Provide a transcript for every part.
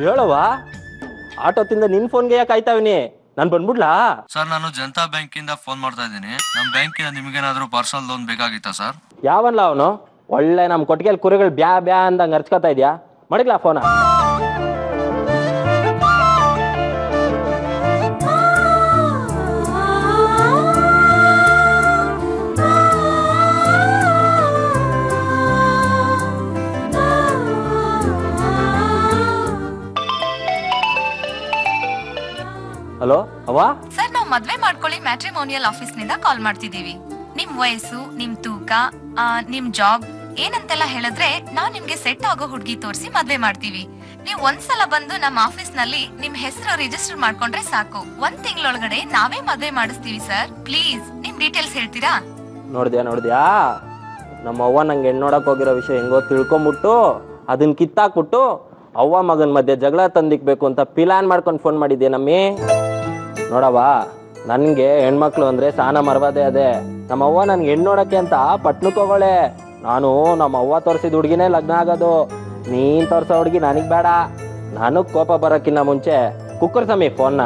ಹೇಳವ್ವ ಆಟೋತಿಂದ ನಿನ್ ಫೋನ್ಗೆ ಯಾಕೆ ಆಯ್ತಾವಿನಿ ನಾನು ಬಂದ್ಬಿಡ್ಲಾ? ಸರ್ ನಾನು ಜನತಾ ಬ್ಯಾಂಕಿಂದ ಫೋನ್ ಮಾಡ್ತಾ ಇದ್ದೀನಿ. ನಮ್ಮ ಬ್ಯಾಂಕಿಂದ ನಿಮ್ಗೇನಾದ್ರೂ ಪರ್ಸನಲ್ ಲೋನ್ ಬೇಕಾಗಿತ್ತಾ ಸರ್? ಯಾವಲ್ಲ ಅವನು ಒಳ್ಳೆ ನಮ್ಮ ಕೊಟ್ಟಿಗೆಲ್ ಕುರಿಗಳು ಬ್ಯಾ ಬ್ಯಾ ಅಂದಂಗೆ ಅರ್ಚ್ಕೊತಾ ಇದೆಯಾ? ಮಡಗ್ಲಾ ಫೋನ? ಹಲೋ ಅವ್ವ ಸರ್, ನಾವು ಮದ್ವೆ ಮಾಡ್ಕೊಳ್ಳಿ ಮ್ಯಾಟ್ರಿಮೋನಿಯಲ್ ಆಫೀಸ್ ನಿಂದ ಕಾಲ್ ಮಾಡ್ತಿದೀವಿ. ನಿಮ್ ವಯಸ್ಸು, ನಿಮ್ ತೂಕ, ನಿಮ್ ಜಾಬ್ ಏನಂತೆಲ್ಲ ಹೇಳಿದ್ರೆ ನಾವ್ ನಿಮ್ಗೆ ಸೆಟ್ ಆಗೋ ಹುಡ್ಗಿ ತೋರಿಸಿ ಮದ್ವೆ ಮಾಡ್ತೀವಿ. ನೀವ್ ಒಂದ್ಸಲ ಬಂದು ನಮ್ಮ ಆಫೀಸ್ ನಲ್ಲಿ ನಿಮ್ ಹೆಸರು ರಿಜಿಸ್ಟರ್ ಮಾಡ್ಕೊಂಡ್ರೆ ಸಾಕು. 1 ತಿಂಗಳೊಳಗಡೆ ನಾವೇ ಮದ್ವೆ ಮಾಡಿಸ್ತೀವಿ ಸರ್. ಪ್ಲೀಸ್ ನಿಮ್ ಡೀಟೇಲ್ಸ್ ಹೇಳ್ತೀರಾ? ನೋಡ್ದ್ಯಾ ನಮ್ಮ ಅವ್ವ ನಂಗೆ ಹೆಣ್ಣು ನೋಡಕ್ ಹೋಗಿರೋ ವಿಷಯ ಹೆಂಗೋ ತಿಳ್ಕೊಂಬಿಟ್ಟು ಅದನ್ನ ಕಿತ್ತಾಕ್ಬಿಟ್ಟು ಅವ್ವ ಮಗನ ಮಧ್ಯೆ ಜಗಳ ತಂದಿಕ್ಬೇಕು ಅಂತ ಪ್ಲಾನ್ ಮಾಡ್ಕೊಂಡು ಫೋನ್ ಮಾಡಿದ್ದೆ ನಮ್ಮಿ. ನೋಡವ್ವ, ನನಗೆ ಹೆಣ್ಮಕ್ಳು ಅಂದ್ರೆ ಸಾನ ಮರವಾದೆ ಅದೇ. ನಮ್ಮ ಅವ್ವ ನನ್ಗೆ ಹೆಣ್ಣು ನೋಡಕ್ಕೆ ಅಂತ ಪಟ್ನಕ್ಕೆ ಹೋಗೋಳೆ. ನಾನು ನಮ್ಮ ಅವ್ವ ತೋರಿಸಿದ ಹುಡುಗಿನೇ ಲಗ್ನ ಆಗೋದು. ನೀನ್ ತೋರ್ಸೋ ಹುಡುಗಿ ನನಗ್ ಬೇಡ. ನನಗ್ ಕೋಪ ಬರೋಕ್ಕಿಂತ ಮುಂಚೆ ಕುಕ್ಕರ್ ಸಮಿ ಫೋನ್ನ.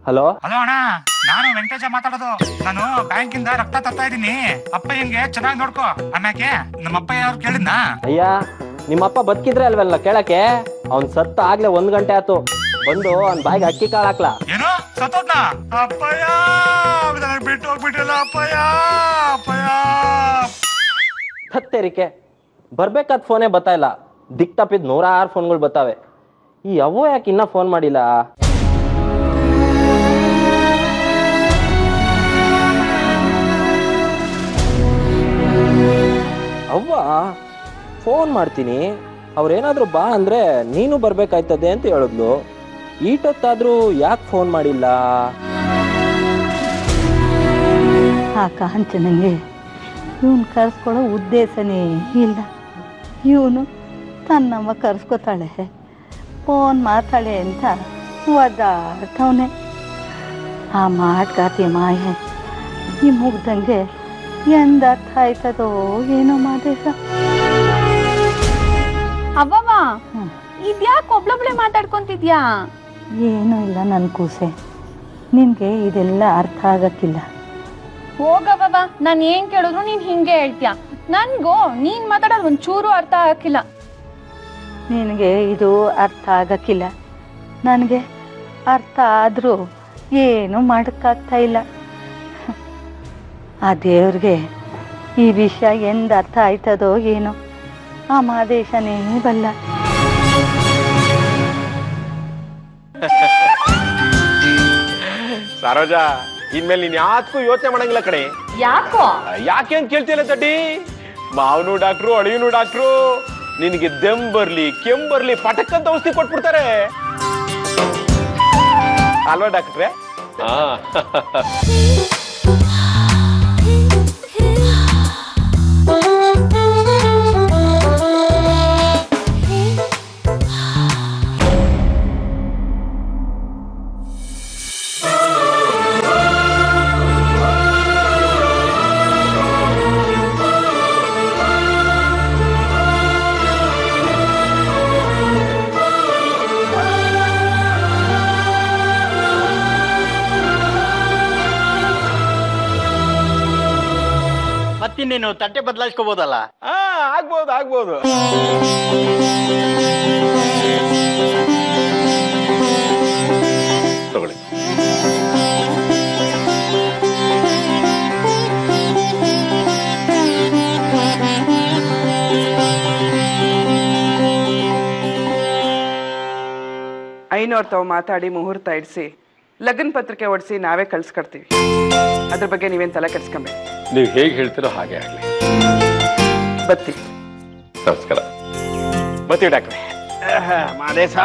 ಹಲೋ ಹಲೋ ಅಣ್ಣ, ನಾನು ವೆಂಕಟೇಶ ಮಾತಾಡೋದು. ನಾನು ಬ್ಯಾಂಕಿಂದ ರಕ್ತ ತರ್ತಾ ಇದ್ದೀನಿ. ಅಪ್ಪಯ್ಯಂಗೆ ಚೆನ್ನಾಗಿ ನೋಡ್ಕೋ. ಆಮ್ಯಾಕೆ ನಮ್ಮ ಅಪ್ಪಯ್ಯ ಅವ್ರು ಕೇಳಿದ್ನಾ? ಅಯ್ಯ, ನಿಮ್ಮಪ್ಪ ಬದುಕಿದ್ರೆ ಅಲ್ವಲ್ಲ ಕೇಳಕ್ಕೆ? ಅವ್ನ್ ಸತ್ತ ಆಗ್ಲೇ 1 ಗಂಟೆ ಆಯ್ತು. ಬಂದು ಅವ್ನ್ ಬಾಯಿಗೆ ಅಕ್ಕಿ ಕಾಳು ಹಾಕ್ಲಾ? ಏನು ಸತ್ತೋದ್ನ? ಅಪ್ಪಯ್ಯ ಬಿಟ್ಟು ಹೋಗ್ಬಿಟ್ಟಿಲ್ಲ ಅಪ್ಪಯ್ಯ. ಅಪ್ಪಯ್ಯ ಹತ್ತೇರಿಕೆ ಬರ್ಬೇಕಾದ ಫೋನೇ ಬರ್ತಾ ಇಲ್ಲ. ದಿಕ್ ತಪ್ಪಿದ್ 106 ಫೋನ್ಗಳು ಬರ್ತಾವೆ. ಈ ಅವ್ವ ಯಾಕೆ ಇನ್ನ ಫೋನ್ ಮಾಡಿಲ್ಲ? ಅವ್ವ ಫೋನ್ ಮಾಡ್ತೀನಿ, ಅವ್ರೇನಾದ್ರೂ ಬಾ ಅಂದ್ರೆ ನೀನು ಬರ್ಬೇಕಾಯ್ತದೆ ಅಂತ ಹೇಳಿದ್ಲು. ಈಟೊತ್ತಾದ್ರೂ ಯಾಕೆ ಫೋನ್ ಮಾಡಿಲ್ಲ? ಆ ಕಾಂಚನಂಗೆ ಇವನು ಕರ್ಸ್ಕೊಳ್ಳೋ ಉದ್ದೇಶನೇ ಇಲ್ಲ. ಇವನು ತನ್ನಮ್ಮ ಕರ್ಸ್ಕೊತಾಳೆ, ಫೋನ್ ಮಾತಾಳೆ ಅಂತ ಒದ್ದಾಡ್ತವನೆ. ಆ ಮಾಟ್ಗಾತಿ ಮಾಯೆ ಈ ಮುಗ್ದಂಗೆ ಎಂದ ಅರ್ಥ ಆಯ್ತದೋ ಏನೋ ಮಾದೇಶ. ಅವ್ವವ್ವ, ಇದ್ಯಾಕೆ ಒಬ್ಳೊಬ್ಳೆ ಮಾತಾಡ್ಕೊಂತಿದ್ಯಾ? ಏನೂ ಇಲ್ಲ ನನ್ನ ಕೂಸೆ, ನಿನಗೆ ಇದೆಲ್ಲ ಅರ್ಥ ಆಗಕ್ಕಿಲ್ಲ. ಹೋಗವ್ವ, ನಾನು ಏನ್ ಕೇಳಿದ್ರು ನೀನ್ ಹಿಂಗೆ ಹೇಳ್ತೀಯ. ನನ್ಗೂ ನೀನ್ ಮಾತಾಡೋದು ಒಂಚೂರು ಅರ್ಥ ಆಗಕ್ಕಿಲ್ಲ. ನಿನಗೆ ಇದು ಅರ್ಥ ಆಗಕ್ಕಿಲ್ಲ, ನನಗೆ ಅರ್ಥ ಆದರೂ ಏನು ಮಾಡೋಕ್ಕಾಗ್ತಾ ಇಲ್ಲ. ಆ ದೇವ್ರಿಗೆ ಈ ವಿಷಯ ಎಂದ ಅರ್ಥ ಆಯ್ತದೋ ಏನೋ, ಆ ಮಾದೇಶನೇ ಬಲ್ಲ. ಸರೋಜಾ, ಇನ್ಮೇಲೆ ನೀನ್ ಯಾಕೂ ಯೋಚನೆ ಮಾಡಂಗಿಲ್ಲ ಕಣೆ. ಯಾಕೋ? ಯಾಕೆ ಅಂತ ಕೇಳ್ತಿಲ್ಲ ತಡ್ಡಿ. ಮಾವನು ಡಾಕ್ಟ್ರು, ಅಳಿಯನು ಡಾಕ್ಟ್ರು. ನಿನಗೆ ದೆಮ್ ಬರ್ಲಿ, ಕೆಮ್ ಬರ್ಲಿ ಪಟಕ್ ಅಂತ ಔಷಧಿ ಕೊಟ್ಬಿಡ್ತಾರೆ ಅಲ್ವಾ ಡಾಕ್ಟ್ರೆ? ಮತ್ತಿನ್ನೇನು ತಟ್ಟೆ ಬದಲಾಯಿಸ್ಕೋಬಹುದಲ್ಲ? ಆಗ್ಬೋದು. ತಗೊಳ್ಳಿ. ಐನೋರ್ ತಾವು ಮಾತಾಡಿ ಮುಹೂರ್ತ ಇಡಿಸಿ ಲಗ್ನ ಪತ್ರಿಕೆ ಹೊಡಿಸಿ ನಾವೇ ಕಳ್ಸ್ಕೊಡ್ತೀವಿ. ಅದ್ರ ಬಗ್ಗೆ ನೀವೇನು ತಲೆ ಕೆಡ್ಸ್ಕೊಂಬೇಡಿ. ನೀವು ಹೇಗೆ ಹೇಳ್ತೀರೋ ಹಾಗೆ ಆಗಲಿ. ಬರ್ತೀವಿ. ನಮಸ್ಕಾರ. ಬರ್ತೀವಿ ಡಾಕ್ಟ್ರೆ. ಮಾದೇಶ.